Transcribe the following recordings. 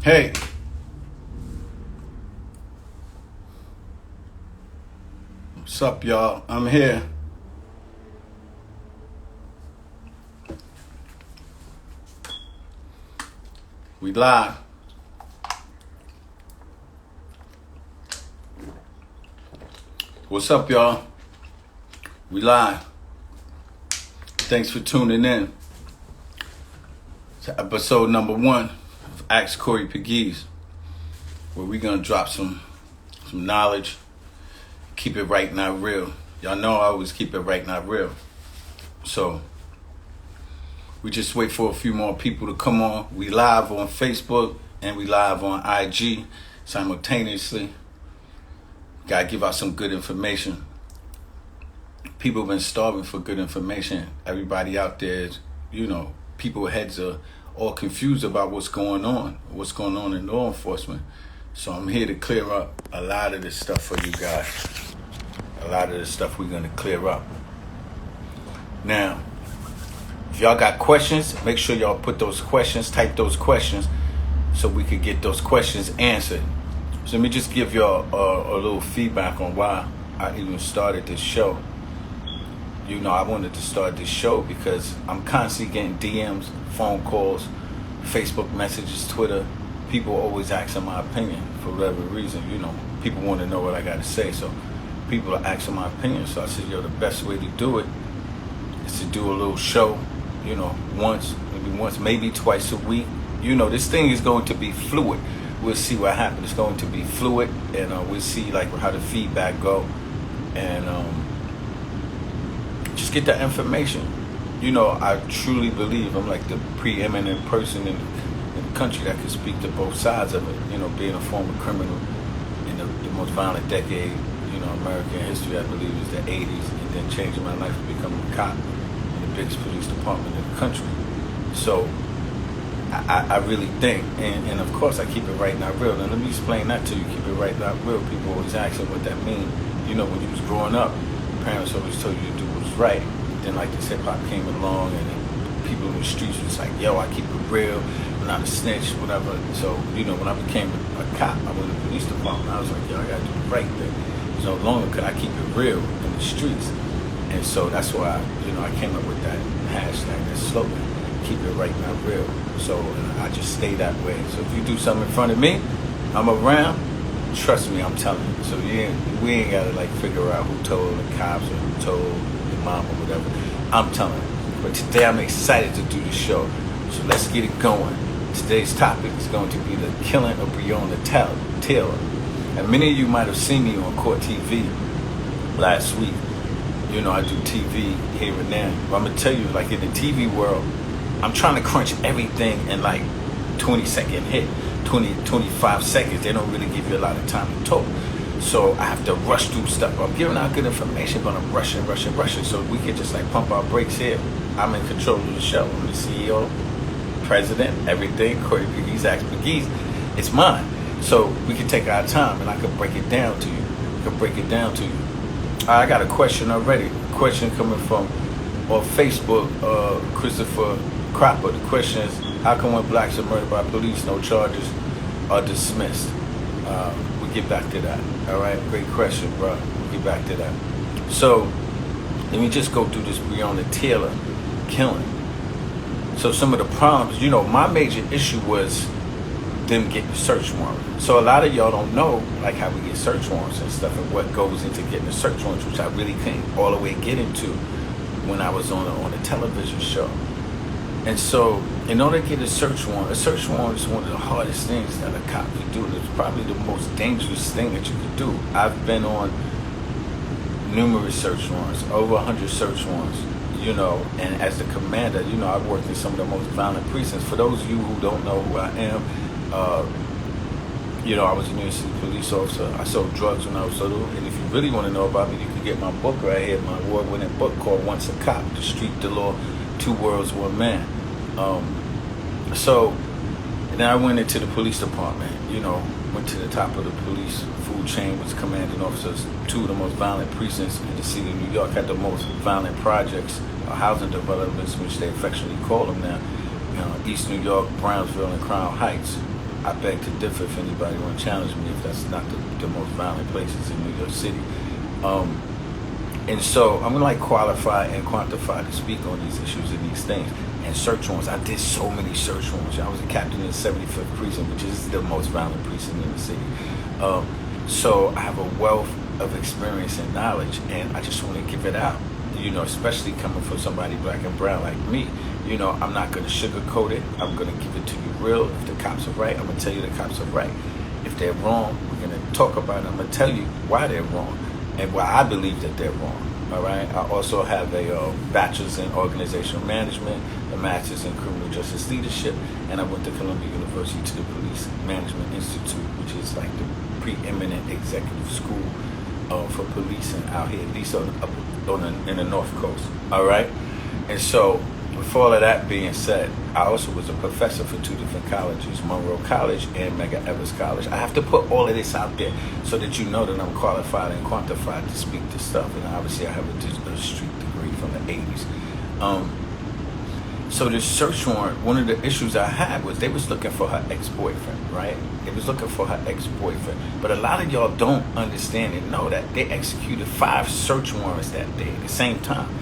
Hey, what's up, y'all? I'm here. We live. What's up, y'all? We live. Thanks for tuning in to episode number 1 of Ask Corey Pegues, where we're gonna drop some knowledge. Keep it right, not real. Y'all know I always keep it right, not real. So we just wait for a few more people to come on. We live on Facebook and we live on IG simultaneously. Gotta give out some good information. People have been starving for good information. Everybody out there is, people's heads are all confused about what's going on in law enforcement. So I'm here to clear up a lot of this stuff for you guys. A lot of this stuff we're going to clear up. Now, if y'all got questions, make sure y'all put those questions, type those questions, so we could get those questions answered. So let me just give y'all a little feedback on why I even started this show. I wanted to start this show because I'm constantly getting DMs, phone calls, Facebook messages, Twitter. People always asking my opinion for whatever reason. People want to know what I got to say. So people are asking my opinion. So I said, the best way to do it is to do a little show, once, maybe twice a week. This thing is going to be fluid. We'll see what happens. It's going to be fluid, and we'll see how the feedback go, and just get that information. I truly believe I'm like the preeminent person in the country that can speak to both sides of it. Being a former criminal in the most violent decade, American history, I believe, is the 80s, and then changing my life to become a cop in the biggest police department in the country. So I really think, and of course I keep it right, not real. Now let me explain that to you. Keep it right, not real. People always asking what that means. When you was growing up, parents always told you to do what was right. Then this hip-hop came along, and then people in the streets was like, I keep it real, I'm not a snitch, whatever. So, when I became a cop, I went to the police department, I was like, I gotta do the right thing. No longer could I keep it real in the streets. And so that's why, I came up with that hashtag, that slogan, keep it right, not real. So I just stay that way. So if you do something in front of me, I'm around, trust me, I'm telling you. So we ain't gotta figure out who told the cops or who told your mom or whatever. I'm telling you. But today I'm excited to do the show. So let's get it going. Today's topic is going to be the killing of Breonna Taylor. And many of you might have seen me on Court TV last week. I do TV here and there. But I'm going to tell you, in the TV world, I'm trying to crunch everything in 20-second hit, 25 seconds. They don't really give you a lot of time to talk. So I have to rush through stuff. I'm giving out good information, but I'm rushing. So we can just pump our brakes here. I'm in control of the show. I'm the CEO, president, everything. Corey Pegues, Ask Pegues. It's mine. So we can take our time, and I can break it down to you. I got a question already. A question coming from on Facebook, Christopher Cropper. The question is, how come when blacks are murdered by police, no charges are dismissed? We'll get back to that. All right, great question, bro. We'll get back to that. So let me just go through this Breonna Taylor killing. So some of the problems, my major issue was them getting a search warrant. So a lot of y'all don't know how we get search warrants and stuff, and what goes into getting a search warrant, which I really couldn't all the way get into when I was on a television show. And so in order to get a search warrant is one of the hardest things that a cop could do. It's probably the most dangerous thing that you could do. I've been on numerous search warrants, over 100 search warrants, and as the commander, I've worked in some of the most violent precincts. For those of you who don't know who I am, I was a New York City police officer. I sold drugs when I was little, and if you really want to know about me, you can get my book right here, my award-winning book called Once a Cop, The Street, the Law, Two Worlds, One Man. And then I went into the police department, went to the top of the police food chain, was commanding officers, 2 of the most violent precincts in the city of New York, had the most violent projects, housing developments, which they affectionately call them now, East New York, Brownsville, and Crown Heights. I beg to differ if anybody want to challenge me if that's not the most violent places in New York City. And so I'm gonna like qualify and quantify to speak on these issues and these things. And search warrants, I did so many search warrants. I was a captain in the 75th precinct, which is the most violent precinct in the city. So I have a wealth of experience and knowledge, and I just want to give it out. You know, especially coming from somebody black and brown like me. You know, I'm not going to sugarcoat it. I'm going to give it to you real. If the cops are right, I'm going to tell you the cops are right. If they're wrong, we're going to talk about it. I'm going to tell you why they're wrong and why I believe that they're wrong. All right. I also have a bachelor's in organizational management, a master's in criminal justice leadership, and I went to Columbia University to the Police Management Institute, which is like the preeminent executive school for policing out here, at least in the North Coast. All right. And so, with all of that being said, I also was a professor for 2 different colleges, Monroe College and Medgar Evers College. I have to put all of this out there so that you know that I'm qualified and quantified to speak to stuff. And obviously I have a street degree from the 80s. So this search warrant, one of the issues I had was they was looking for her ex-boyfriend, right? They was looking for her ex-boyfriend. But a lot of y'all don't understand and know that they executed 5 search warrants that day at the same time.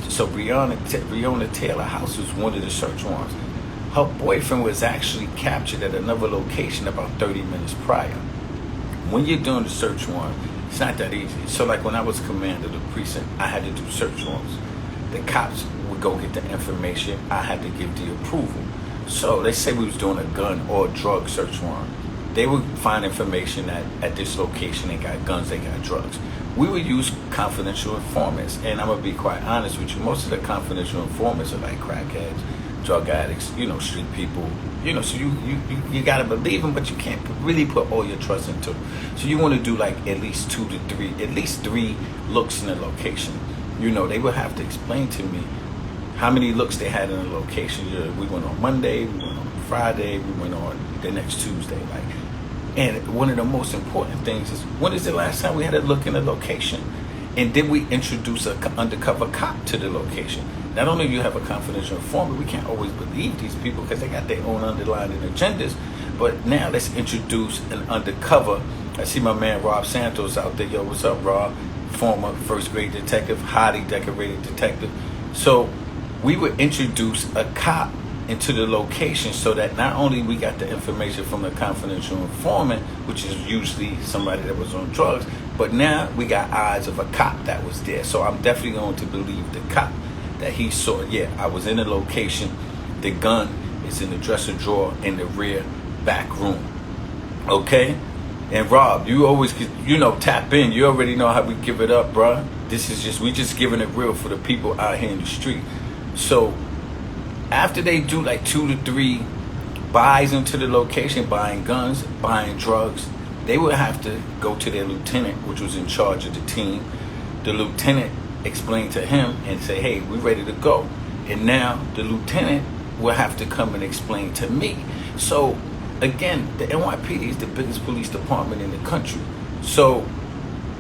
So Breonna Taylor house was one of the search warrants. Her boyfriend was actually captured at another location about 30 minutes prior. When you're doing the search warrant, it's not that easy. So like when I was commander of the precinct, I had to do search warrants. The cops would go get the information. I had to give the approval. So let's say we was doing a gun or a drug search warrant. They would find information that at this location they got guns, they got drugs. We would use confidential informants, and I'm gonna be quite honest with you. Most of the confidential informants are like crackheads, drug addicts, you know, street people. You know, so you gotta believe them, but you can't really put all your trust into them. So you want to do like at least 2 to 3, at least 3 looks in the location. You know, they would have to explain to me how many looks they had in the location. We went on Monday, we went on Friday, we went on the next Tuesday, like. And one of the most important things is, when is the last time we had a look in the location? And did we introduce an undercover cop to the location? Not only do you have a confidential informant, we can't always believe these people because they got their own underlying agendas. But now let's introduce an undercover. I see my man Rob Santos out there. Yo, what's up, Rob? Former first grade detective, highly decorated detective. So we would introduce a cop into the location so that not only we got the information from the confidential informant, which is usually somebody that was on drugs, but now we got eyes of a cop that was there. So I'm definitely going to believe the cop that he saw. Yeah, I was in the location. The gun is in the dresser drawer in the rear back room. Okay? And Rob, you always, you know, tap in. You already know how we give it up, bruh. This is just, we just giving it real for the people out here in the street. So after they do like 2 to 3 buys into the location, buying guns, buying drugs, they would have to go to their lieutenant, which was in charge of the team. The lieutenant explained to him and say, hey, we're ready to go. And now the lieutenant will have to come and explain to me. So again, the NYPD is the biggest police department in the country. So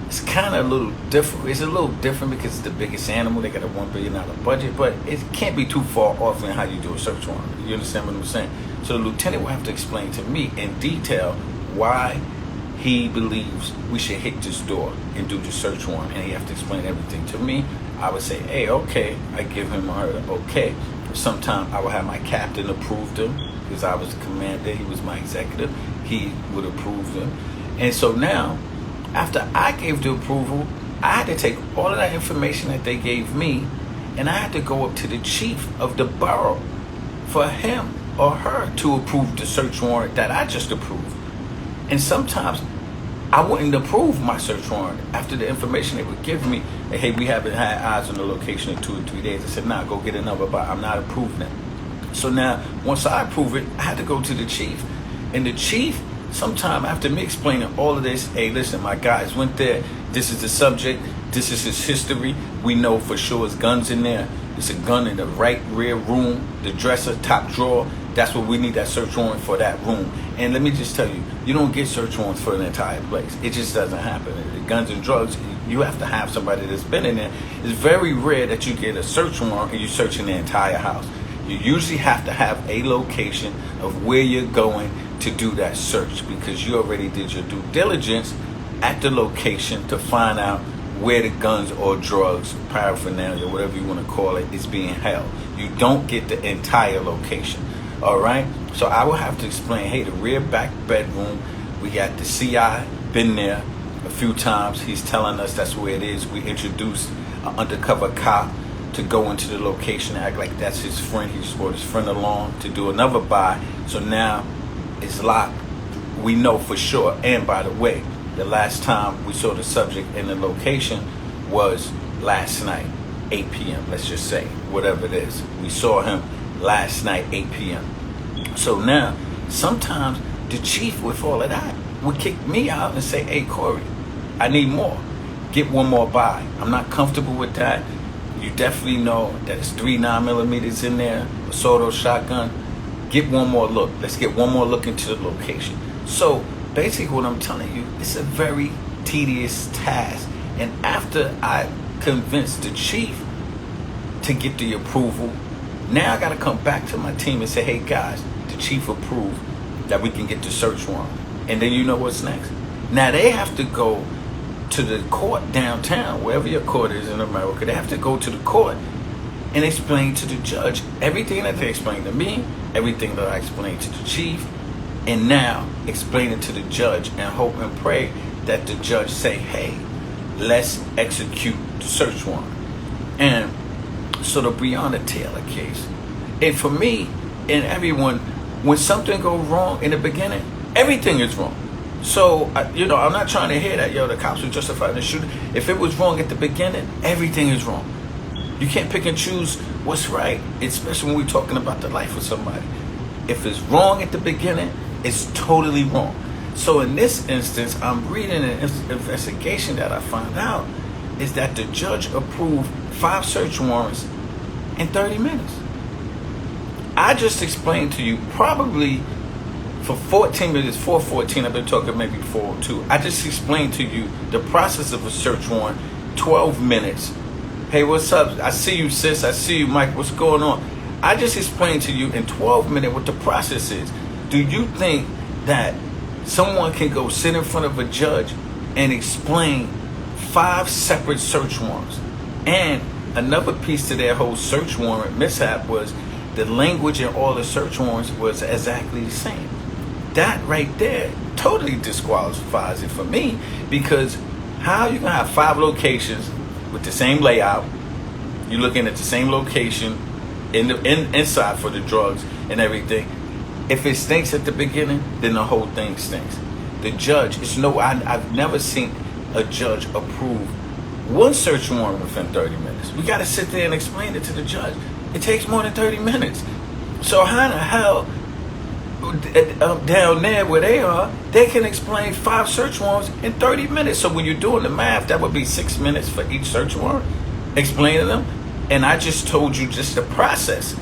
it's kind of a little different. It's a little different because it's the biggest animal. They got a $1 billion budget, but it can't be too far off in how you do a search warrant. You understand what I'm saying? So the lieutenant will have to explain to me in detail why he believes we should hit this door and do the search warrant, and he have to explain everything to me. I would say, hey, okay. I give him or her okay. Sometime I would have my captain approve them because I was the commander. He was my executive. He would approve them. And so now, after I gave the approval, I had to take all of that information that they gave me, and I had to go up to the chief of the borough for him or her to approve the search warrant that I just approved. And sometimes I wouldn't approve my search warrant after the information they would give me. Hey, we haven't had eyes on the location in 2 or 3 days. I said, nah, go get another, but I'm not approving it. So now, once I approve it, I had to go to the chief. And the chief, sometime after me explaining all of this, hey, listen, my guys went there. This is the subject. This is his history. We know for sure his gun's in there. It's a gun in the right rear room, the dresser, top drawer. That's what we need, that search warrant for that room. And let me just tell you, you don't get search warrants for the entire place. It just doesn't happen. The guns and drugs, you have to have somebody that's been in there. It's very rare that you get a search warrant and you're searching the entire house. You usually have to have a location of where you're going to do that search because you already did your due diligence at the location to find out where the guns or drugs, paraphernalia, whatever you want to call it, is being held. You don't get the entire location. All right? So I will have to explain, hey, the rear back bedroom, we got the CI, been there a few times. He's telling us that's where it is. We introduced an undercover cop to go into the location, act like that's his friend. He just brought his friend along to do another buy. So now it's locked. We know for sure. And by the way, the last time we saw the subject in the location was last night, 8 p.m. Let's just say, whatever it is. We saw him last night, 8 p.m. So now, sometimes the chief with all of that would kick me out and say, hey, Corey, I need more. Get one more buy. I'm not comfortable with that. You definitely know that it's 3 9mm in there, a sawed-off shotgun. Get one more look. Let's get one more look into the location. So basically what I'm telling you, it's a very tedious task. And after I convinced the chief to get the approval, now I got to come back to my team and say, hey guys, the chief approved that we can get the search warrant. And then you know what's next? Now they have to go to the court downtown, wherever your court is in America. They have to go to the court and explain to the judge everything that they explained to me, everything that I explained to the chief, and now explain it to the judge and hope and pray that the judge say, hey, let's execute the search warrant. And so the Breonna Taylor case, and for me and everyone, when something goes wrong in the beginning, everything is wrong. So, I'm not trying to hear that, the cops were justified in shooting. If it was wrong at the beginning, everything is wrong. You can't pick and choose what's right, especially when we're talking about the life of somebody. If it's wrong at the beginning, it's totally wrong. So in this instance, I'm reading an investigation that I found out is that the judge approved 5 search warrants in 30 minutes. I just explained to you probably for 14 minutes, 4:14, I've been talking maybe 4:02. I just explained to you the process of a search warrant, 12 minutes. Hey, what's up? I see you, sis. I see you, Mike. What's going on? I just explained to you in 12 minutes what the process is. Do you think that someone can go sit in front of a judge and explain 5 separate search warrants? And another piece to their whole search warrant mishap was the language in all the search warrants was exactly the same. That right there totally disqualifies it for me, because how you gonna have 5 locations with the same layout? You're looking at the same location inside for the drugs and everything. If it stinks at the beginning, then the whole thing stinks. The judge, I've never seen a judge approve one search warrant within 30 minutes. We got to sit there and explain it to the judge. It takes more than 30 minutes. So how in the hell down there where they are, they can explain 5 search warrants in 30 minutes? So when you're doing the math, that would be 6 minutes for each search warrant, explaining them. And I just told you just the process.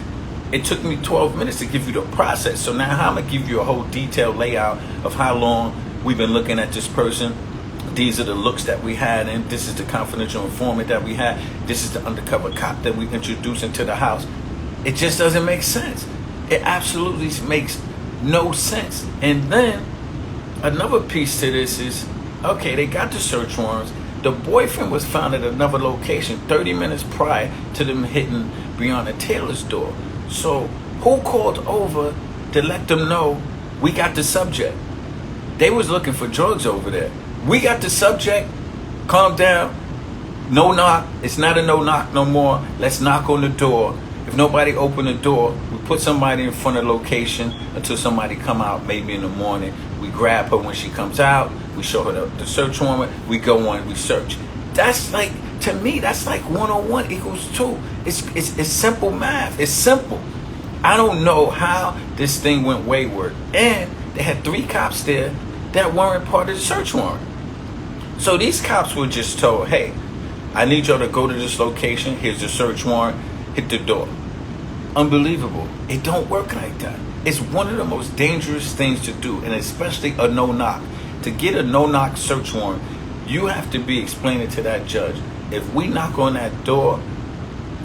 It took me 12 minutes to give you the process. So now I'm going to give you a whole detailed layout of how long we've been looking at this person. These are the looks that we had, and this is the confidential informant that we had. This is the undercover cop that we introduced into the house. It just doesn't make sense. It absolutely makes no sense. And then another piece to this is, okay, they got the search warrants. The boyfriend was found at another location 30 minutes prior to them hitting Breonna Taylor's door. So who called over to let them know we got the subject? They was looking for drugs over there. We got the subject. Calm down. No knock. It's not a no knock no more. Let's knock on the door. If nobody open the door, we put somebody in front of the location until somebody come out, maybe in the morning. We grab her when she comes out. We show her the search warrant. We go on, we search. That's like, to me, that's like 101 equals 2. It's simple math. It's simple. I don't know how this thing went wayward. And they had 3 cops there that weren't part of the search warrant. So these cops were just told, hey, I need y'all to go to this location. Here's the search warrant. Hit the door. Unbelievable. It don't work like that. It's one of the most dangerous things to do, and especially a no-knock. To get a no-knock search warrant, you have to be explaining to that judge, if we knock on that door,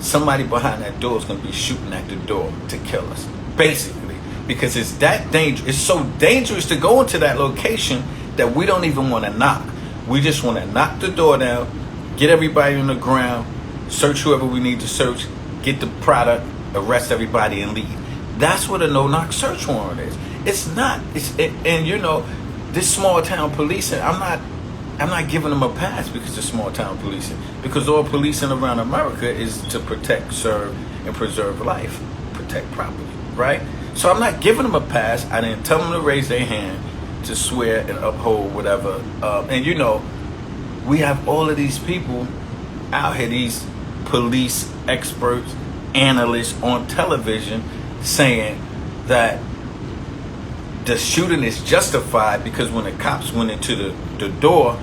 somebody behind that door is going to be shooting at the door to kill us. Basically, because it's that dangerous. It's so dangerous to go into that location that we don't even want to knock. We just want to knock the door down, get everybody on the ground, search whoever we need to search, get the product, arrest everybody, and leave. That's what a no-knock search warrant is. It's not. And you know, this small town policing. I'm not giving them a pass because it's small town policing. Because all policing around America is to protect, serve, and preserve life, protect property, right? So I'm not giving them a pass. I didn't tell them to raise their hand to swear and uphold whatever. And you know, we have all of these people out here, these police experts, analysts on television saying that the shooting is justified because when the cops went into the door,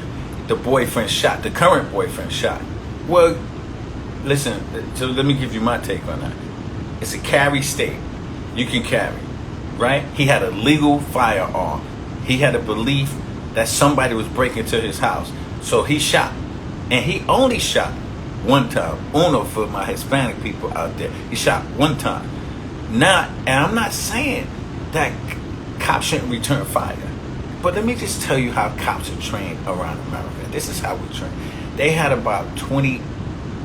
the boyfriend shot, the current boyfriend shot. Well, listen, so let me give you my take on that. It's a carry state. You can carry, right? He had a legal firearm. He had a belief that somebody was breaking into his house. So he shot. And he only shot one time. Uno for my Hispanic people out there. He shot one time. Now, and I'm not saying that cops shouldn't return fire. But let me just tell you how cops are trained around America. This is how we train. They had about 20,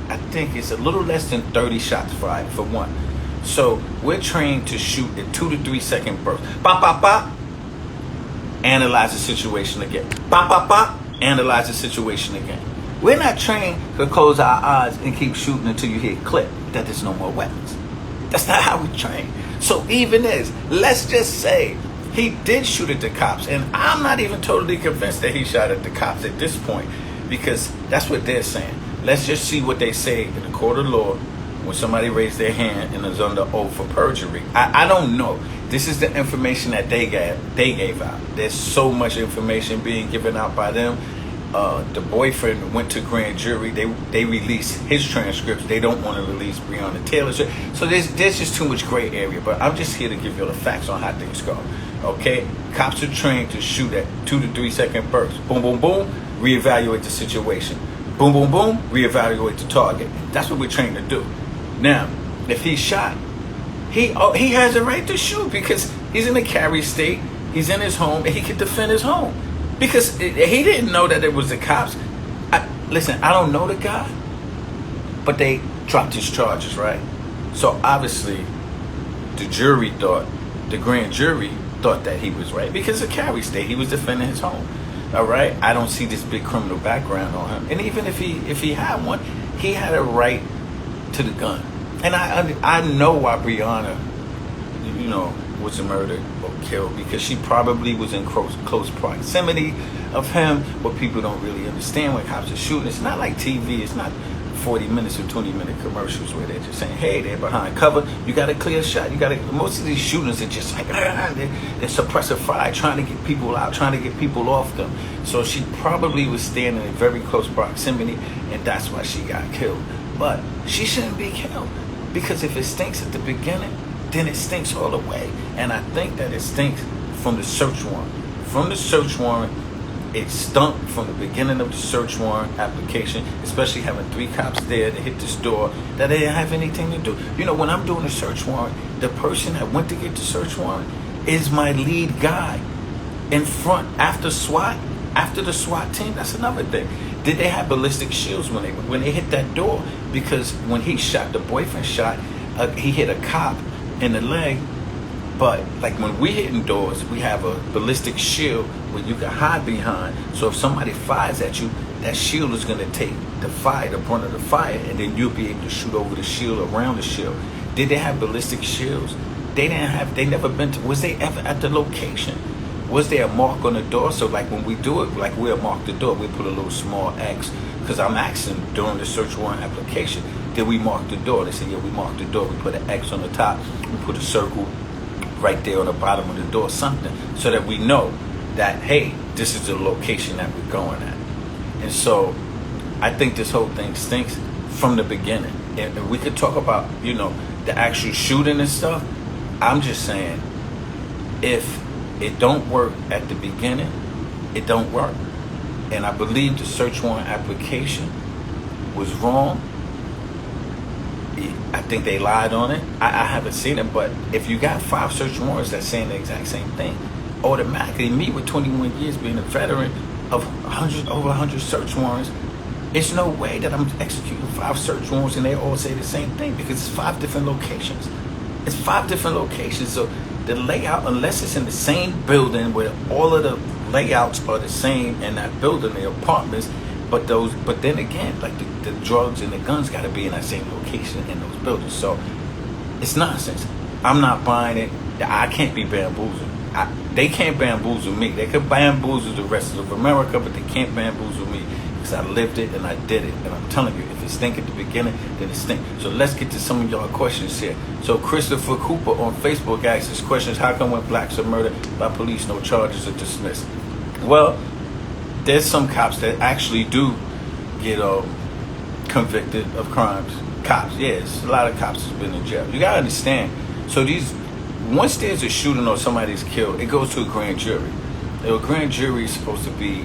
I think it's a little less than 30 shots fired for one. So we're trained to shoot in 2 to 3 second bursts. Bop, bop, bop. Analyze the situation again. Bop, bop, bop. Analyze the situation again. We're not trained to close our eyes and keep shooting until you hear click, that there's no more weapons. That's not how we train. So even this, let's just say he did shoot at the cops, and I'm not even totally convinced that he shot at the cops at this point, because that's what they're saying. Let's just see what they say in the court of law when somebody raised their hand and is under oath for perjury. I don't know. This is the information that they gave out. There's so much information being given out by them. The boyfriend went to grand jury. They released his transcripts. They don't want to release Breonna Taylor. So there's just too much gray area. But I'm just here to give you the facts on how things go. Okay? Cops are trained to shoot at 2 to 3 second bursts. Boom, boom, boom. Reevaluate the situation. Boom, boom, boom. Reevaluate the target. That's what we're trained to do. Now, if he shot, he has a right to shoot because he's in a carry state. He's in his home and he can defend his home. Because he didn't know that it was the cops. Listen, I don't know the guy, but they dropped his charges, right? So obviously, the grand jury thought that he was right because of carry state. He was defending his home. All right, I don't see this big criminal background on him, and even if he had one, he had a right to the gun. And I know why Breonna, was murdered or killed, because she probably was in close proximity of him. What people don't really understand when cops are shooting, it's not like TV. It's not 40 minutes or 20-minute commercials where they're just saying, hey, they're behind cover. You got a clear shot. Most of these shootings are just like, they're suppressive fire, trying to get people out, trying to get people off them. So she probably was standing in very close proximity, and that's why she got killed. But she shouldn't be killed, because if it stinks at the beginning, then it stinks all the way. And I think that it stinks from the search warrant. From the search warrant, it stunk from the beginning of the search warrant application, especially having 3 cops there to hit this door that they didn't have anything to do. When I'm doing a search warrant, the person that went to get the search warrant is my lead guy in front after SWAT, after the SWAT team. That's another thing. Did they have ballistic shields when they hit that door? Because when he shot, the boyfriend shot, he hit a cop in the leg. But like when we hitting doors, we have a ballistic shield where you can hide behind. So if somebody fires at you, that shield is going to take the fire, the brunt of the fire, and then you'll be able to shoot over the shield, around the shield. Did they have ballistic shields? They never been to, was they ever at the location? Was there a mark on the door? So like when we do it, like we'll mark the door, we put a little small X. Because I'm asking during the search warrant application, did we mark the door? They said, yeah, we marked the door. We put an X on the top. We put a circle right there on the bottom of the door, something, so that we know that, hey, this is the location that we're going at. And so I think this whole thing stinks from the beginning. And we could talk about, the actual shooting and stuff. I'm just saying, if it don't work at the beginning, it don't work. And I believe the search warrant application was wrong. I think they lied on it. I haven't seen it, but if you got 5 search warrants that's saying the exact same thing, automatically, me with 21 years being a veteran of over 100 search warrants, it's no way that I'm executing 5 search warrants and they all say the same thing, because it's 5 different locations. It's 5 different locations. So the layout, unless it's in the same building where all of the layouts are the same in that building, the apartments, but then again, like the drugs and the guns got to be in that same location in those buildings. So it's nonsense. I'm not buying it. I can't be bamboozled. They can't bamboozle me. They could bamboozle the rest of America, but they can't bamboozle me, because I lived it and I did it. And I'm telling you, if it stink at the beginning, then it stink. So let's get to some of y'all questions here. So Christopher Cooper on Facebook asks his questions: how come when blacks are murdered by police, no charges are dismissed? Well, there's some cops that actually do get convicted of crimes. Cops, yes, a lot of cops have been in jail. You gotta understand. So once there's a shooting or somebody's killed, it goes to a grand jury. A grand jury is supposed to be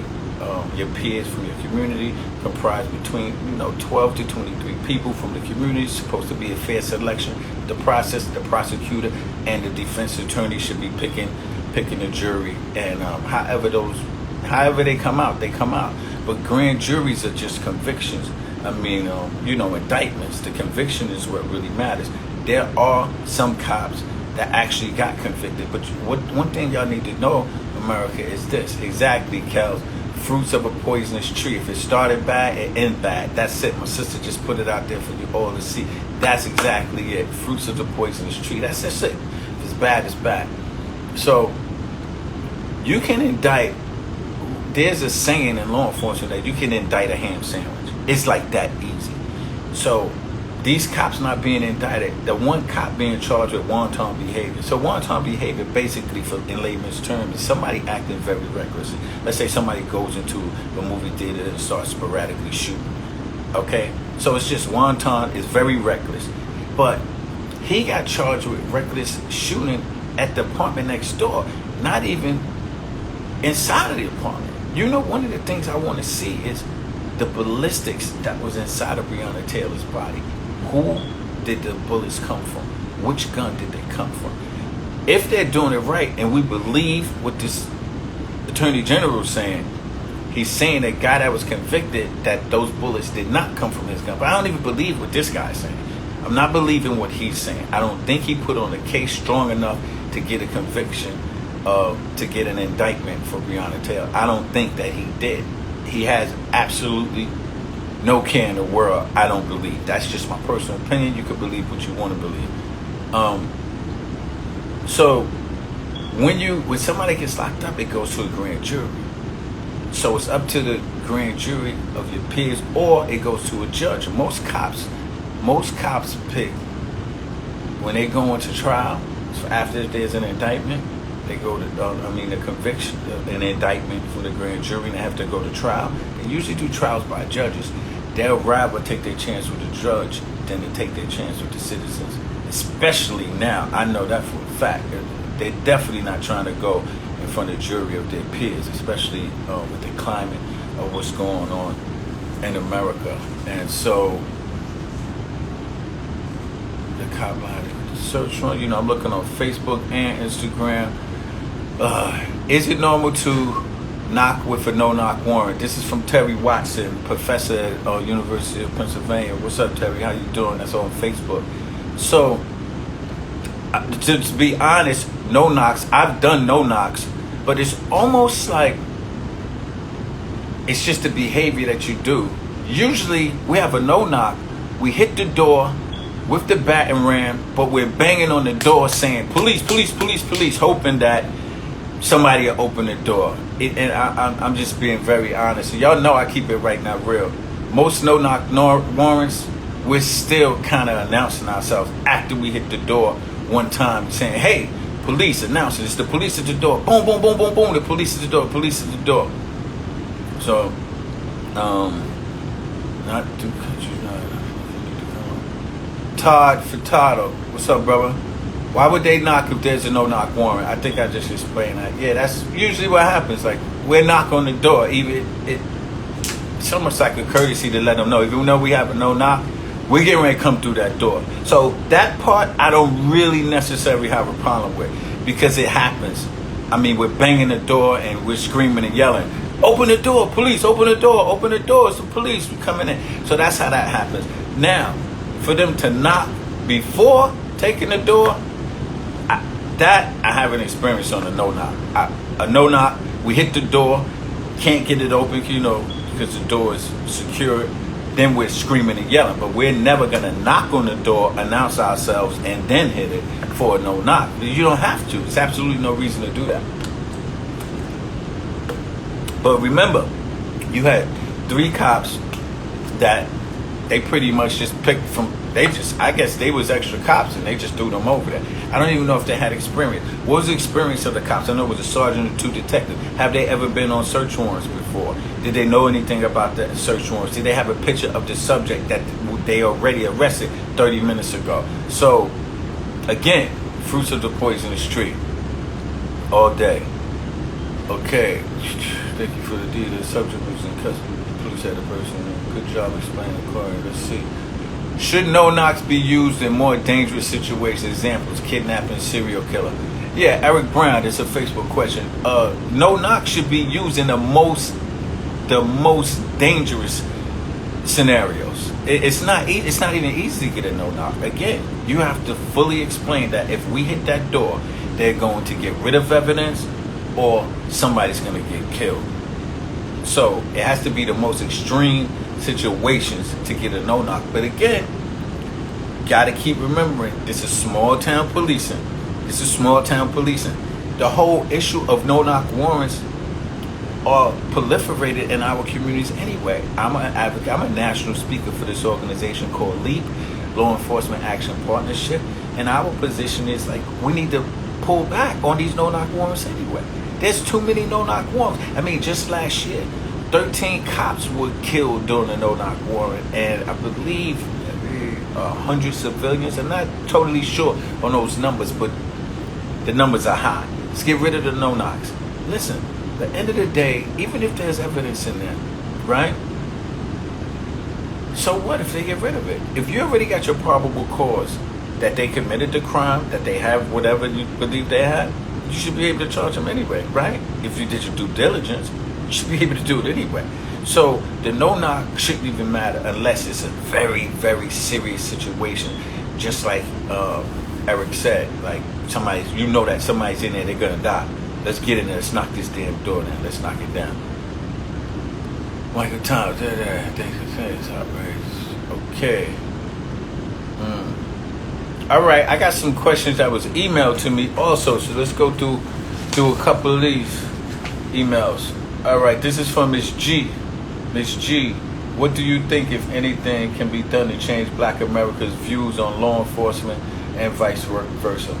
your peers from your community, comprised between 12 to 23 people from the community. It's supposed to be a fair selection. The process, the prosecutor and the defense attorney should be picking the jury, and however they come out, they come out. But grand juries are just convictions. I mean, indictments. The conviction is what really matters. There are some cops that actually got convicted. But one thing y'all need to know, America, is this. Exactly, Kels. Fruits of a poisonous tree. If it started bad, it ends bad. That's it. My sister just put it out there for you all to see. That's exactly it. Fruits of the poisonous tree. That's just it. If it's bad, it's bad. So you can indict. There's a saying in law enforcement that you can indict a ham sandwich. It's like that easy. So these cops not being indicted, the one cop being charged with wanton behavior. So wanton behavior, basically, in layman's terms, is somebody acting very recklessly. Let's say somebody goes into a movie theater and starts sporadically shooting. Okay? So it's just wanton, is very reckless. But he got charged with reckless shooting at the apartment next door, not even inside of the apartment. One of the things I want to see is the ballistics that was inside of Breonna Taylor's body. Who did the bullets come from? Which gun did they come from? If they're doing it right, and we believe what this Attorney General is saying, he's saying that guy that was convicted, that those bullets did not come from his gun. But I don't even believe what this guy's saying. I'm not believing what he's saying. I don't think he put on a case strong enough to get a conviction, to get an indictment for Breonna Taylor. I don't think that he did. He has absolutely no care in the world, I don't believe. That's just my personal opinion. You could believe what you want to believe. So when somebody gets locked up, it goes to a grand jury. So it's up to the grand jury of your peers, or it goes to a judge. Most cops pick, when they go into trial, so after there's an indictment, they go to, the conviction, an indictment for the grand jury, and they have to go to trial. They usually do trials by judges. They'll rather take their chance with the judge than to take their chance with the citizens. Especially now, I know that for a fact. They're definitely not trying to go in front of the jury of their peers, especially with the climate of what's going on in America. And so, the cop line, search on, I'm looking on Facebook and Instagram. Is it normal to knock with a no-knock warrant? This is from Terry Watson, professor at University of Pennsylvania. What's up, Terry? How you doing? That's on Facebook. So, to be honest, no knocks. I've done no knocks, but it's almost like it's just the behavior that you do. Usually, we have a no knock. We hit the door with the battering ram, but we're banging on the door saying, "Police, police, police, police," hoping that somebody will open the door. I'm just being very honest. So y'all know I keep it right now real. Most no-knock warrants, we're still kind of announcing ourselves after we hit the door one time, saying, "Hey, police," announcing it's the police at the door. Boom, boom, boom, boom, boom. The police at the door. Police at the door. So, not too country. Todd Furtado, what's up, brother? Why would they knock if there's a no-knock warrant? I think I just explained that. Yeah, that's usually what happens. Like, we'll knock on the door. It's almost like a courtesy to let them know. Even though we have a no-knock, We're getting ready to come through that door. So that part I don't really necessarily have a problem with, because it happens. I mean, we're banging the door and we're screaming and yelling, open the door, police, open the door, it's the police, we're coming in. So that's how that happens. Now, for them to knock before taking the door, I haven't experienced on a no-knock. A no-knock, we hit the door, can't get it open, because the door is secured. Then we're screaming and yelling. But we're never going to knock on the door, announce ourselves, and then hit it for a no-knock. You don't have to. There's absolutely no reason to do that. But remember, you had 3 cops that they pretty much just picked from, I guess they was extra cops and they just threw them over there. I don't even know if they had experience. What was the experience of the cops? I know it was a sergeant and 2 detectives. Have they ever been on search warrants before? Did they know anything about the search warrants? Did they have a picture of the subject that they already arrested 30 minutes ago? So, again, fruits of the poisonous tree. All day. Okay. Thank you for the deed. The subject was in custody. The police had a person. Good job explaining the car. Let's see. Should no-knocks be used in more dangerous situations? Examples, kidnapping, serial killer. Yeah, Eric Brown, it's a Facebook question. No-knock should be used in the most dangerous scenarios. It's not even easy to get a no-knock. Again, you have to fully explain that if we hit that door, they're going to get rid of evidence or somebody's going to get killed. So it has to be the most extreme situations to get a no-knock. But again, got to keep remembering, this is small town policing. The whole issue of no-knock warrants are proliferated in our communities anyway. I'm an advocate. I'm a national speaker for this organization called LEAP, Law Enforcement Action Partnership. And our position is we need to pull back on these no-knock warrants anyway. There's too many no-knock warrants. I mean, just last year, 13 cops were killed during a no-knock warrant, and I believe 100 civilians. I'm not totally sure on those numbers, but the numbers are high. Let's get rid of the no-knocks. Listen, at the end of the day, even if there's evidence in there, right? So what if they get rid of it? If you already got your probable cause that they committed the crime, that they have whatever you believe they have, you should be able to charge them anyway, right? If you did your due diligence, you should be able to do it anyway. So the no-knock shouldn't even matter unless it's a very, very serious situation. Just like Eric said, like somebody's, that somebody's in there, they're gonna die. Let's get in there, let's knock this damn door down, let's knock it down. Michael Thomas, thanks for saying it's outrageous. Okay. All right, I got some questions that was emailed to me also, so let's go through a couple of these emails. All right, this is from Miss G. Miss G, what do you think, if anything, can be done to change Black America's views on law enforcement and vice versa?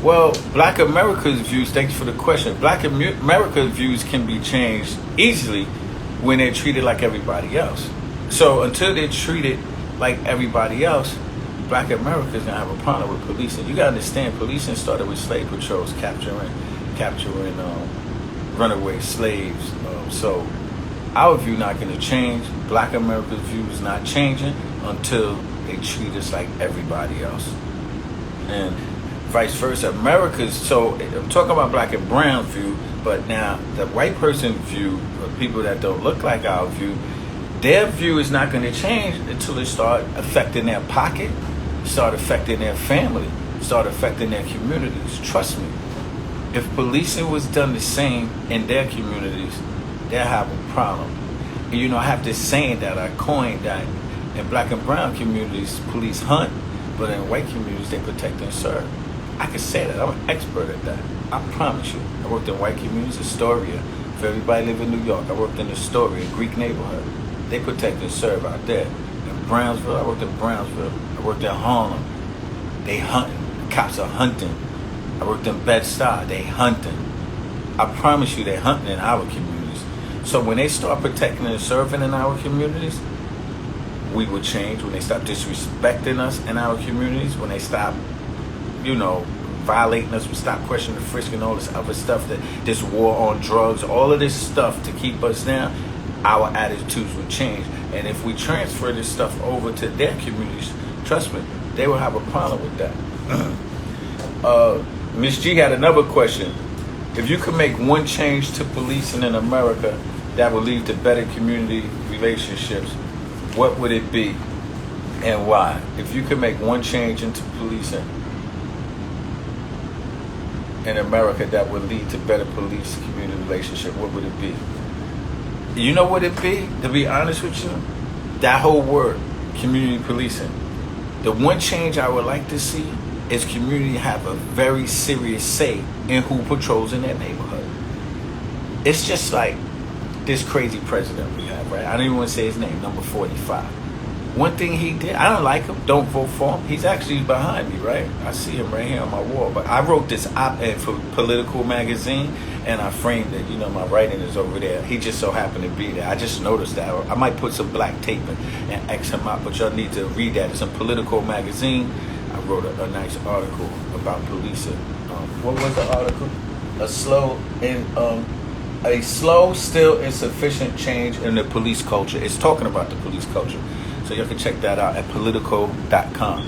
Well, Black America's views, thanks for the question. Black America's views can be changed easily when they're treated like everybody else. So until they're treated like everybody else, Black America is going to have a problem with policing. You got to understand, policing started with slave patrols, capturing runaway slaves. So our view not going to change. Black America's view is not changing until they treat us like everybody else. And vice versa. So I'm talking about Black and brown view, but now the white person view, or people that don't look like our view, their view is not going to change until it start affecting their pocket, start affecting their family, start affecting their communities. Trust me, if policing was done the same in their communities, they'll have a problem. And I have this saying that I coined, that in Black and brown communities, police hunt, but in white communities, they protect and serve. I can say that. I'm an expert at that. I promise you. I worked in white communities, Astoria. For everybody live in New York, I worked in Astoria, Greek neighborhood. They protect and serve out there. In Brownsville, I worked in Brownsville. I worked in Harlem. They hunting. The cops are hunting. I worked in Bed-Stuy. They hunting. I promise you, they're hunting in our communities. So when they start protecting and serving in our communities, we will change. When they stop disrespecting us in our communities, when they stop, violating us, we stop questioning the frisk and all this other stuff, this war on drugs, all of this stuff to keep us down, our attitudes would change. And if we transfer this stuff over to their communities, trust me, they will have a problem with that. Ms. G had another question. If you could make one change to policing in America that would lead to better community relationships, what would it be and why? If you could make one change into policing in America that would lead to better police community relationship, what would it be? You know what it'd be? To be honest with you, that whole word, community policing. The one change I would like to see is community have a very serious say in who patrols in their neighborhood. It's just like this crazy president we have, right? I don't even want to say his name, number 45. One thing he did, I don't like him, don't vote for him. He's actually behind me, right? I see him right here on my wall. But I wrote this op-ed for Political magazine, and I framed it. You know, my writing is over there. He just so happened to be there. I just noticed that. I might put some black tape and X him out, but y'all need to read that. It's a Political magazine. I wrote a nice article about policing. What was the article? A slow, still insufficient change in the police culture. It's talking about the police culture. So you can check that out at politico.com.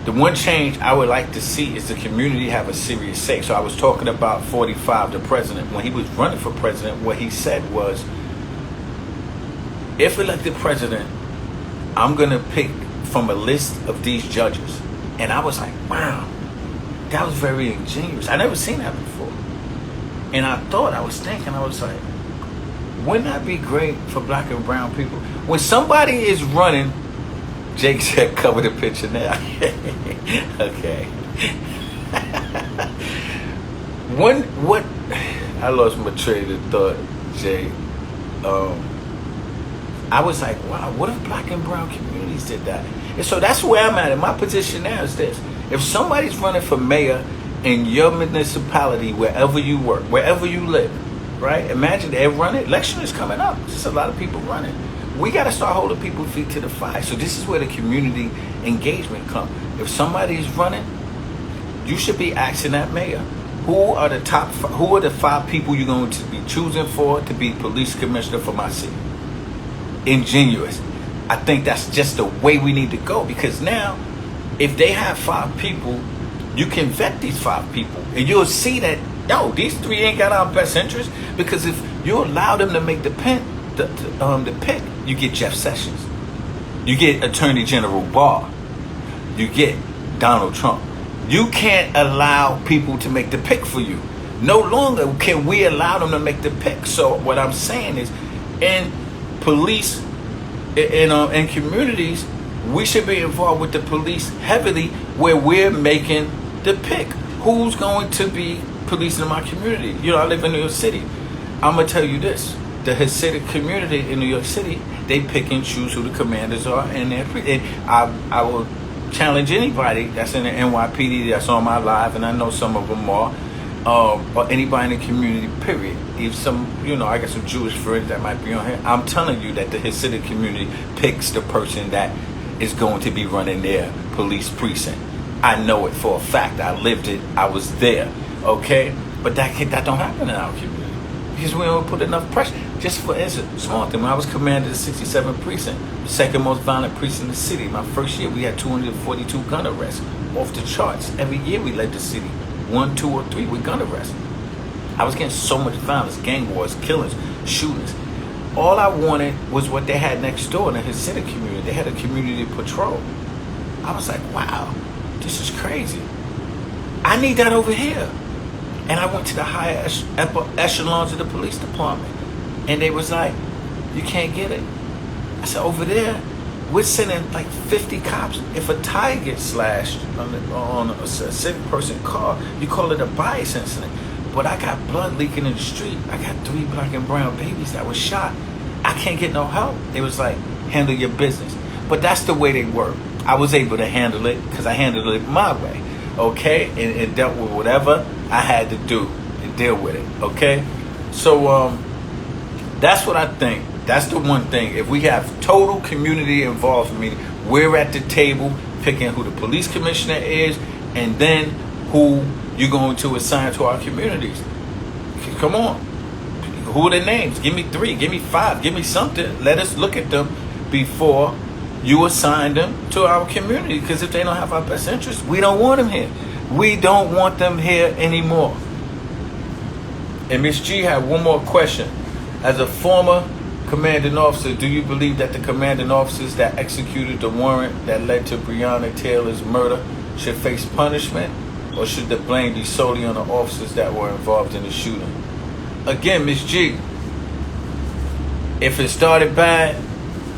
The one change I would like to see is the community have a serious say. So I was talking about 45, the president. When he was running for president, what he said was, if elected president, I'm going to pick from a list of these judges. And I was like, wow, that was very ingenious. I never seen that before. And I was thinking, I was like, wouldn't that be great for black and brown people? When somebody is running, Jake said, cover the picture now. Okay. I lost my train of thought, Jay. I was like, wow, what if black and brown communities did that? And so that's where I'm at. And my position now is this. If somebody's running for mayor in your municipality, wherever you work, wherever you live, right? Imagine they're running. Election is coming up. There's a lot of people running. We got to start holding people's feet to the fire. So this is where the community engagement comes. If somebody is running, you should be asking that mayor, who are the 5 people you're going to be choosing for to be police commissioner for my city? Ingenuous. I think that's just the way we need to go, because now if they have 5 people, you can vet these 5 people and you'll see that, yo, these 3 ain't got our best interest. Because if you allow them to make the pick, you get Jeff Sessions, you get Attorney General Barr, you get Donald Trump. You can't allow people to make the pick for you. No longer can we allow them to make the pick. So what I'm saying is, in police, in communities, we should be involved with the police heavily, where we're making the pick. Who's going to be policing in my community? You know, I live in New York City. I'm going to tell you this. The Hasidic community in New York City, they pick and choose who the commanders are. And I will challenge anybody that's in the NYPD that's on my live, and I know some of them are, or anybody in the community, period. If some, I got some Jewish friends that might be on here. I'm telling you that the Hasidic community picks the person that is going to be running their police precinct. I know it for a fact. I lived it. I was there. Okay? But that don't happen in our community, because we don't put enough pressure. Just for instance, small thing, when I was commander of the 67th precinct, the second most violent precinct in the city, my first year we had 242 gun arrests, off the charts. Every year we led the city 1, 2, or 3 with gun arrests. I was getting so much violence, gang wars, killings, shootings. All I wanted was what they had next door in the Hasidic community. They had a community patrol. I was like, wow, this is crazy. I need that over here. And I went to the higher echelons of the police department, and they was like, you can't get it. I said, over there, we're sending like 50 cops. If a tire gets slashed on a civic person car, you call it a bias incident. But I got blood leaking in the street. I got 3 black and brown babies that were shot. I can't get no help. They was like, handle your business. But that's the way they work. I was able to handle it because I handled it my way, okay? And dealt with whatever I had to do and deal with it, okay? So that's what I think. That's the one thing. If we have total community involvement, we're at the table picking who the police commissioner is, and then who you're going to assign to our communities. Come on. You're Who are the names? Give me 3, give me 5, give me something. Let us look at them before you assign them to our community. Because if they don't have our best interest, we don't want them here. We don't want them here anymore. And Ms. G had one more question. As a former commanding officer, do you believe that the commanding officers that executed the warrant that led to Breonna Taylor's murder should face punishment? Or should the blame be solely on the officers that were involved in the shooting? Again, Ms. G, if it started bad,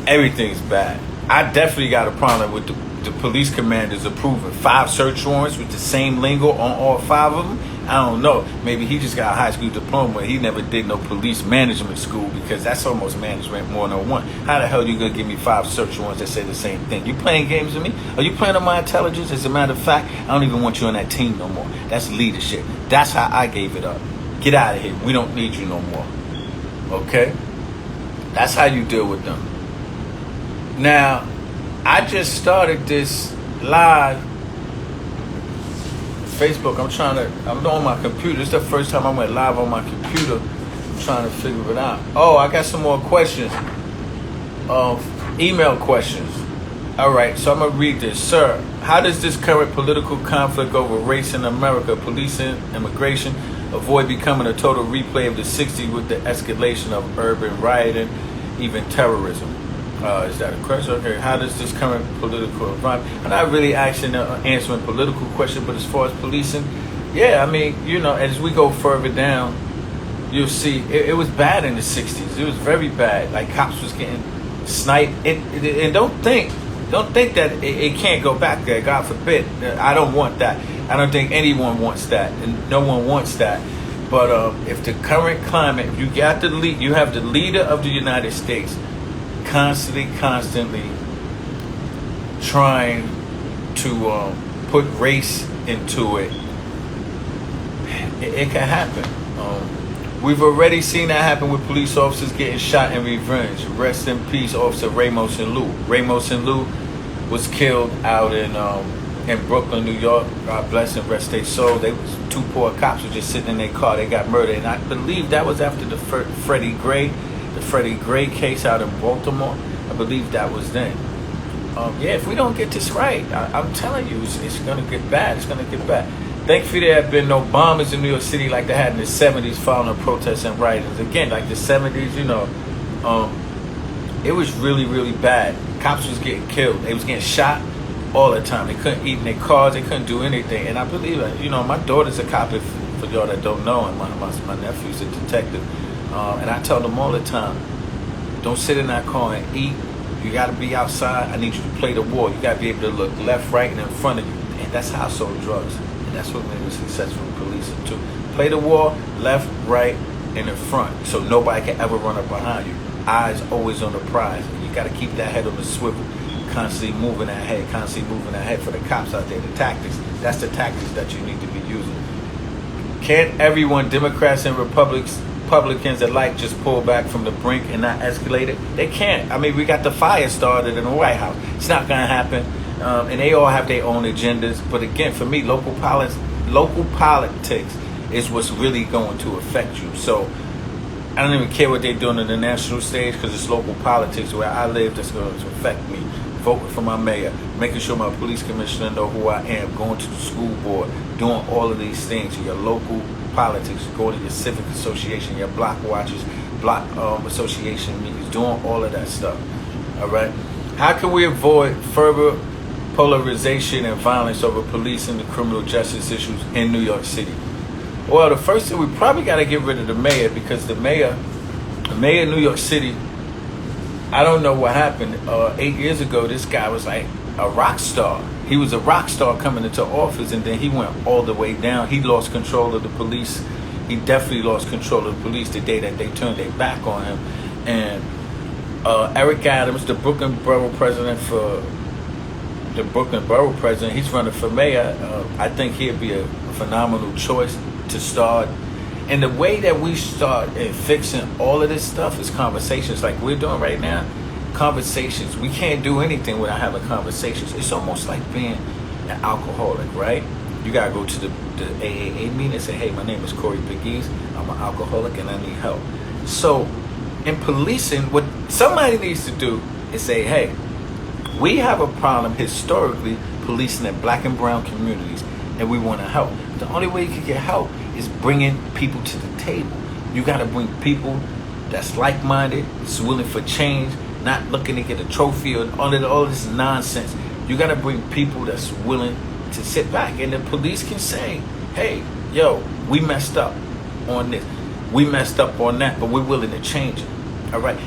everything's bad. I definitely got a problem with the police commanders approving 5 search warrants with the same lingo on all 5 of them. I don't know. Maybe he just got a high school diploma. He never did no police management school, because that's almost management 101. How the hell you gonna give me 5 search warrants that say the same thing? You playing games with me? Are you playing on my intelligence? As a matter of fact, I don't even want you on that team no more. That's leadership. That's how I gave it up. Get out of here. We don't need you no more. Okay? That's how you deal with them. Now, I just started this live Facebook. I'm on my computer. It's the first time I went live on my computer. I'm trying to figure it out. Oh, I got some more questions. Email questions. All right, so I'm going to read this. Sir, how does this current political conflict over race in America, policing, immigration, avoid becoming a total replay of the 60s with the escalation of urban rioting, even terrorism? Is that a question? Okay. How does this current political environment? I'm not really answering political question, but as far as policing, yeah, I mean, as we go further down, you'll see it was bad in the 60s. It was very bad. Like, cops was getting sniped. And don't think that it can't go back there. God forbid. I don't want that. I don't think anyone wants that, and no one wants that. But if the current climate, if you got the lead, you have the leader of the United States constantly trying to put race into it, it can happen. We've already seen that happen with police officers getting shot in revenge. Rest in peace, Officer Ramos and Lou. Ramos and Lou was killed out in Brooklyn, New York. God bless and rest their soul. They was 2 poor cops who just sitting in their car. They got murdered, and I believe that was after the Freddie Gray case out in Baltimore. I believe that was then. If we don't get this right, I'm telling you, it's going to get bad. It's going to get bad. Thankfully, there have been no bombers in New York City like they had in the 70s following protests and riots. Again, like the 70s, it was really, really bad. Cops was getting killed. They was getting shot all the time. They couldn't eat in their cars. They couldn't do anything. And I believe, my daughter's a cop, for y'all that don't know, and my nephew's a detective. And I tell them all the time, don't sit in that car and eat. You got to be outside. I need you to play the war. You got to be able to look left, right, and in front of you. And that's how I sold drugs. And that's what made me successful in policing too. Play the war, left, right, and in front. So nobody can ever run up behind you. Eyes always on the prize. And you got to keep that head on the swivel. Constantly moving that head for the cops out there. The tactics. That's the tactics that you need to be using. Can't everyone, Democrats and Republicans alike, just pull back from the brink and not escalate it? They can't. I mean, we got the fire started in the White House. It's not going to happen. And they all have their own agendas. But again, for me, local politics is what's really going to affect you. So I don't even care what they're doing on the national stage, because it's local politics where I live that's going to affect me. Voting for my mayor, making sure my police commissioner know who I am, going to the school board, doing all of these things. Your local politics, going to your civic association, your block watches, block association meetings, doing all of that stuff. All right. How can we avoid further polarization and violence over police and the criminal justice issues in New York City? Well, the first thing, we probably got to get rid of the mayor, because the mayor of New York City, I don't know what happened. 8 years ago, this guy was like a rock star. He was a rock star coming into office, and then he went all the way down. He lost control of the police. He definitely lost control of the police the day that they turned their back on him. And Eric Adams, the Brooklyn Borough President, he's running for mayor. I think he'd be a phenomenal choice to start. And the way that we start fixing all of this stuff is conversations like we're doing right now. Conversations. We can't do anything without having conversations. It's almost like being an alcoholic, right? You got to go to the AAA meeting and say, hey, my name is Pegues. I'm an alcoholic and I need help. So in policing, what somebody needs to do is say, hey, we have a problem historically policing in black and brown communities, and we want to help. The only way you can get help is bringing people to the table. You got to bring people that's like-minded, that's willing for change, not looking to get a trophy or all this nonsense. You got to bring people that's willing to sit back, and the police can say, hey, yo, we messed up on this, we messed up on that, but we're willing to change it. All right,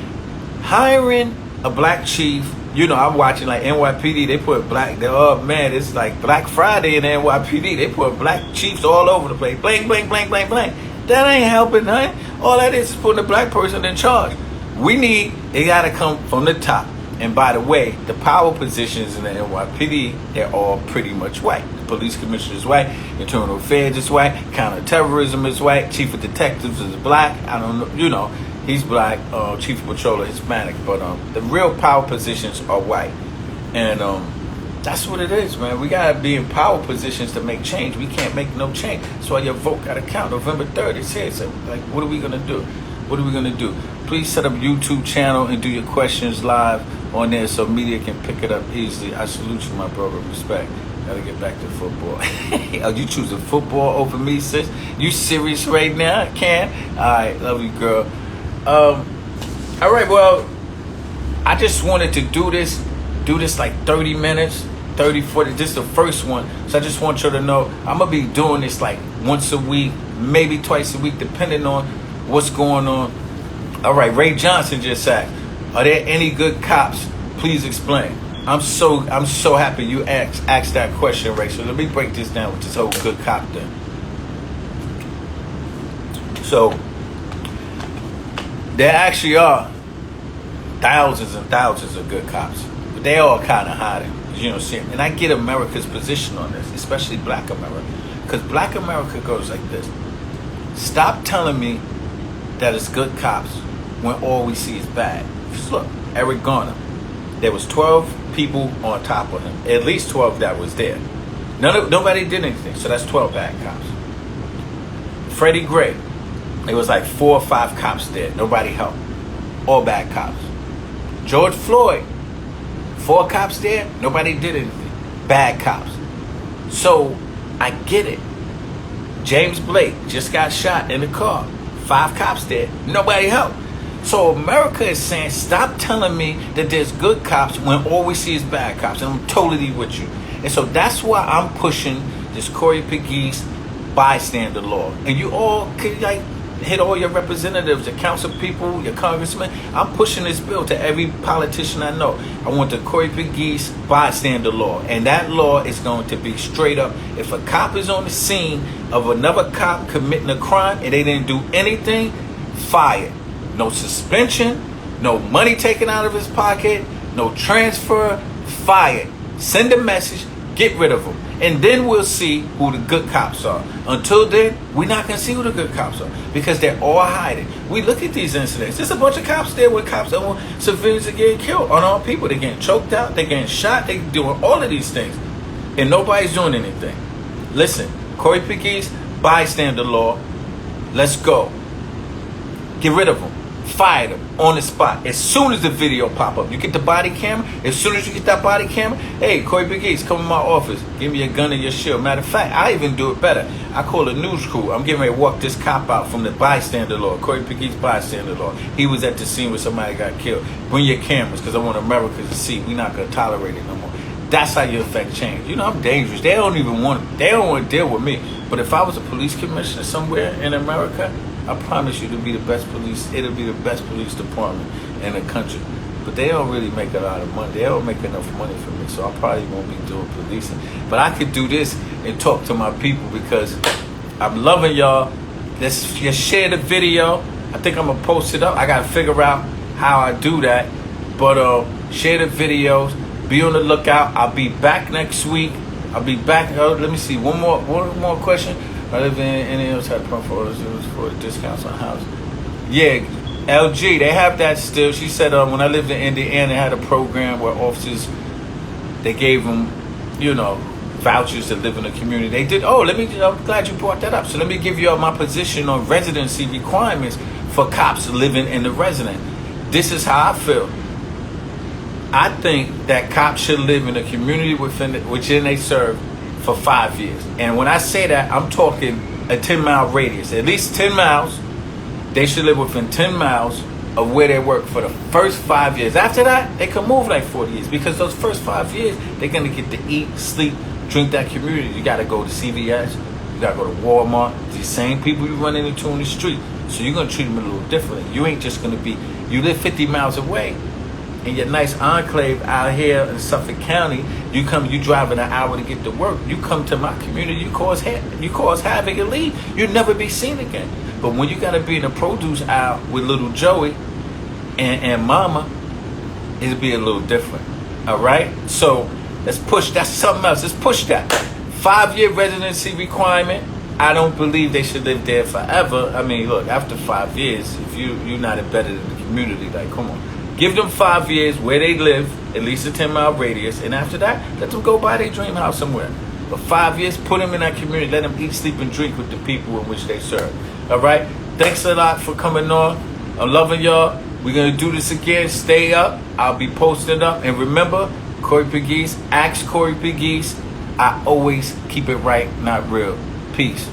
hiring a black chief. I'm watching like NYPD. They put black. Oh man, it's like Black Friday in NYPD. They put black chiefs all over the place. Blank, blank, blank, blank, blank. That ain't helping nothing. All that is putting a black person in charge. It gotta come from the top. And by the way, the power positions in the NYPD, they're all pretty much white. The police commissioner is white, internal affairs is white, counterterrorism is white, chief of detectives is black. I don't know, he's black, chief of patrol is Hispanic, but the real power positions are white. And that's what it is, man. We gotta be in power positions to make change. We can't make no change. That's why your vote gotta count. November 3rd, it's here. So, like, what are we gonna do? What are we gonna do? Please set up a YouTube channel and do your questions live on there so media can pick it up easily. I salute you, my brother. Respect. Gotta get back to football. Are you choosing football over me, sis? You serious right now? I can. All right, love you, girl. All right, well, I just wanted to do this like 30 minutes, 30, 40. This is the first one. So I just want you to know I'm going to be doing this like once a week, maybe twice a week, depending on what's going on. All right, Ray Johnson just asked, are there any good cops? Please explain. I'm so happy you asked that question, Ray. So let me break this down with this whole good cop thing. So there actually are thousands and thousands of good cops, but they all kind of hiding. See, and I get America's position on this, especially Black America, because Black America goes like this: stop telling me that it's good cops when all we see is bad. Just look, Eric Garner, there was 12 people on top of him, at least 12 that was there. Nobody did anything, so that's 12 bad cops. Freddie Gray, it was like 4 or 5 cops there, nobody helped, all bad cops. George Floyd, 4 cops there, nobody did anything, bad cops. So I get it. James Blake just got shot in the car, 5 cops there, nobody helped. So America is saying, stop telling me that there's good cops when all we see is bad cops. And I'm totally with you. And so that's why I'm pushing this Corey Pegues bystander law. And you all could like hit all your representatives, your council people, your congressmen. I'm pushing this bill to every politician I know. I want the Corey Pegues bystander law. And that law is going to be straight up. If a cop is on the scene of another cop committing a crime and they didn't do anything, fired. No suspension, no money taken out of his pocket, no transfer, fired. Send a message, get rid of them. And then we'll see who the good cops are. Until then, we're not going to see who the good cops are because they're all hiding. We look at these incidents. There's a bunch of cops there with cops that want civilians are getting killed. Unarmed people, they're getting choked out, they're getting shot, they're doing all of these things. And nobody's doing anything. Listen, Corey Pegues, bystander law, let's go. Get rid of them. Fire them on the spot. As soon as the video pop up, you get the body camera. As soon as you get that body camera, hey, Corey Pegues, come in my office. Give me a gun and your shield. Matter of fact, I even do it better. I call a news crew. I'm getting ready to walk this cop out from the bystander law. Corey Pegues bystander law. He was at the scene where somebody got killed. Bring your cameras because I want America to see. We're not going to tolerate it no more. That's how you affect change. I'm dangerous. They don't want to deal with me. But if I was a police commissioner somewhere in America, I promise you, it'll be the best police. It'll be the best police department in the country. But they don't really make a lot of money. They don't make enough money for me, so I probably won't be doing policing. But I could do this and talk to my people because I'm loving y'all. Let's just share the video. I think I'm gonna post it up. I gotta figure out how I do that. But share the videos. Be on the lookout. I'll be back next week. I'll be back. Let me see. One more question. I live in any else had for discounts on house. Yeah, LG, they have that still. She said when I lived in Indiana, they had a program where officers, they gave them, vouchers to live in the community. They did. I'm glad you brought that up. So let me give you my position on residency requirements for cops living in the resident. This is how I feel. I think that cops should live in a community within they serve for 5 years. And when I say that, I'm talking a 10-mile radius. At least 10 miles. They should live within 10 miles of where they work for the first 5 years. After that, they can move like 40 years. Because those first 5 years, they're going to get to eat, sleep, drink that community. You got to go to CVS. You got to go to Walmart. These same people you run into on the street. So you're going to treat them a little differently. You ain't just going to be, you live 50 miles away in your nice enclave out here in Suffolk County. You driving an hour to get to work. You come to my community, you cause havoc and leave. You'll never be seen again. But when you got to be in the produce aisle with little Joey and Mama, it'll be a little different. All right? So let's push. That's something else. Let's push that. 5-year residency requirement. I don't believe they should live there forever. I mean, look, after 5 years, if you're not embedded in the community, like, come on. Give them 5 years where they live, at least a 10-mile radius, and after that, let them go buy their dream house somewhere. But 5 years, put them in that community, let them eat, sleep, and drink with the people in which they serve. All right? Thanks a lot for coming on. I'm loving y'all. We're going to do this again. Stay up. I'll be posting up. And remember, Corey Pegues, ask Corey Pegues. I always keep it right, not real. Peace.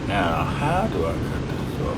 Now, how do I cut this off?